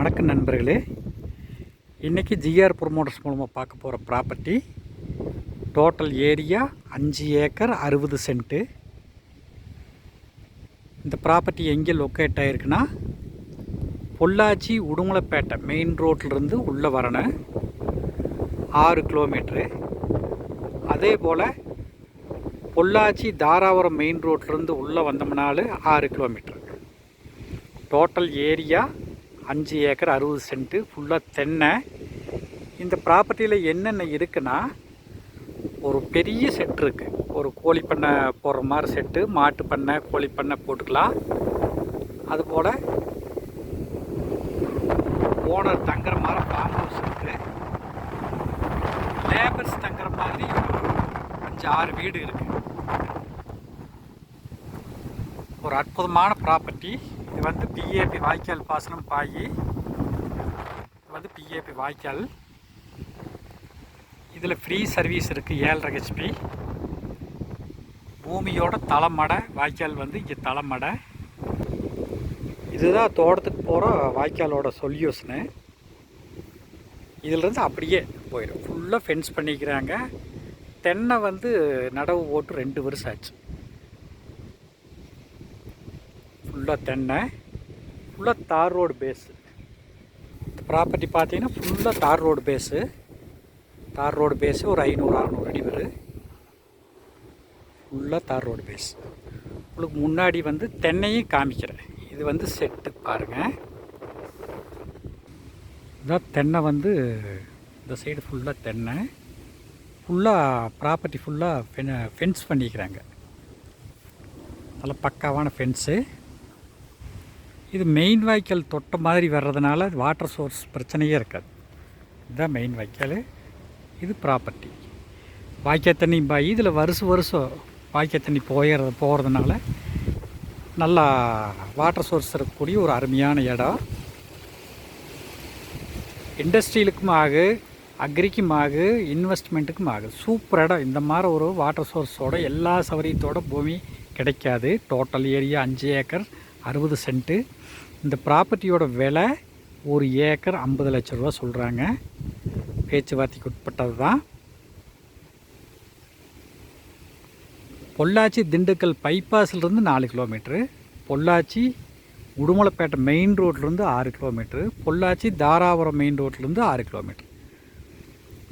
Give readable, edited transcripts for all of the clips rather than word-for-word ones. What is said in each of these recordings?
வணக்கம் நண்பர்களே. இன்றைக்கி ஜிஆர் ப்ரொமோட்டர்ஸ் மூலமாக பார்க்க போகிற property total area 5 acre 60 cent. இந்த ப்ராப்பர்ட்டி எங்கே லொக்கேட் ஆகிருக்குன்னா பொள்ளாச்சி உடுமலைப்பேட்டை மெயின் ரோட்டிலிருந்து உள்ளே வரணும் 6 கிலோமீட்ரு. அதே போல் பொள்ளாச்சி தாராபுரம் மெயின் ரோட்டிலிருந்து உள்ளே வந்தோம்னாலும் 6 kilometre. Total area 5 acre 60 cent, ஃபுல்லாக தென்னை. இந்த ப்ராப்பர்ட்டியில் என்னென்ன இருக்குன்னா, ஒரு பெரிய செட் இருக்குது. ஒரு கோழி பண்ணை போடுற மாதிரி செட்டு, மாட்டு பண்ணை, கோழி பண்ணை போட்டுக்கலாம். அதுபோல் ஓனர் தங்குற மாதிரி ஃபார்ம் ஹவுஸ் இருக்குது. லேபர்ஸ் தங்குற மாதிரி 5-6 வீடு இருக்குது. ஒரு அற்புதமான ப்ராப்பர்ட்டி. இது வந்து பிஏபி வாய்க்கால் பாசனம் பாயி. இது வந்து பிஏபி வாய்க்கால். இதில் ஃப்ரீ சர்வீஸ் இருக்குது 7.5 ஹெச்பி. பூமியோட தலைமடை வாய்க்கால் வந்து இங்கே தலைமடை. இதுதான் தோட்டத்துக்கு போகிற வாய்க்காலோட சொல்யூஷனு. இதிலிருந்து அப்படியே போயிடும். ஃபுல்லாக ஃபென்ஸ் பண்ணிக்கிறாங்க. தென்னை வந்து நடவு போட்டு 2 வருஷம் ஆச்சு. ஃபுல்லாக தென்னை, ஃபுல்லாக தார் ரோடு பேஸு. இந்த ப்ராப்பர்ட்டி பார்த்தீங்கன்னா ஃபுல்லாக தார் ரோடு பேஸு. தார் ரோடு பேஸு ஒரு 500-600 அடி வரும். ஃபுல்லாக தார் ரோடு பேஸ். உங்களுக்கு முன்னாடி வந்து தென்னையும் காமிக்கிறேன். இது வந்து செட்டு பாருங்கள். இதான் தென்னை வந்து இந்த சைடு ஃபுல்லாக தென்னை. ஃபுல்லாக ப்ராப்பர்ட்டி ஃபுல்லாக ஃபென்ஸ் பண்ணிக்கிறாங்க. நல்ல பக்காவான ஃபென்ஸு. இது மெயின் வாய்க்கால் தொட்ட மாதிரி வர்றதுனால வாட்டர் சோர்ஸ் பிரச்சனையே இருக்காது. இதுதான் மெயின் வாய்க்கால். இது ப்ராப்பர்ட்டி. வாய்க்கால் தண்ணி பாய். இதில் வருஷம் வாய்க்கால் தண்ணி போகிறதுனால நல்லா வாட்டர் சோர்ஸ் இருக்கக்கூடிய ஒரு அருமையான இடம். இண்டஸ்ட்ரியலுக்கும் ஆகு, அக்ரிக்கும் ஆகு, இன்வெஸ்ட்மெண்ட்டுக்கும் ஆகு. சூப்பர் இடம். இந்த மாதிரி ஒரு வாட்டர் சோர்ஸோட எல்லா சௌகரியத்தோட பூமி கிடைக்காது. Total area 5 acre 60 cent. இந்த ப்ராப்பர்ட்டியோட விலை 1 ஏக்கர் 50 லட்ச ரூபா சொல்கிறாங்க. பேச்சுவார்த்தைக்கு உட்பட்டது தான். பொள்ளாச்சி திண்டுக்கல் பைபாஸ்லேருந்து 4 கிலோமீட்ரு. பொள்ளாச்சி உடுமலைப்பேட்டை மெயின் ரோட்லேருந்து 6 கிலோமீட்ரு. பொள்ளாச்சி தாராபுரம் மெயின் ரோட்லேருந்து 6 கிலோமீட்ரு.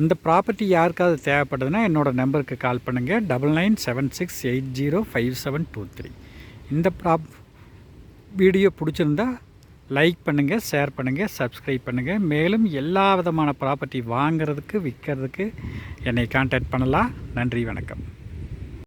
இந்த ப்ராப்பர்ட்டி யாருக்காவது தேவைப்படுதுன்னா என்னோடய நம்பருக்கு கால் பண்ணுங்கள். 9976805723. இந்த வீடியோ பிடிச்சிருந்தா லைக் பண்ணுங்கள், ஷேர் பண்ணுங்கள், சப்ஸ்கிரைப் பண்ணுங்கள். மேலும் எல்லா விதமான ப்ராப்பர்ட்டி வாங்கிறதுக்கு விற்கிறதுக்கு என்னை கான்டாக்ட் பண்ணலாம். நன்றி, வணக்கம்.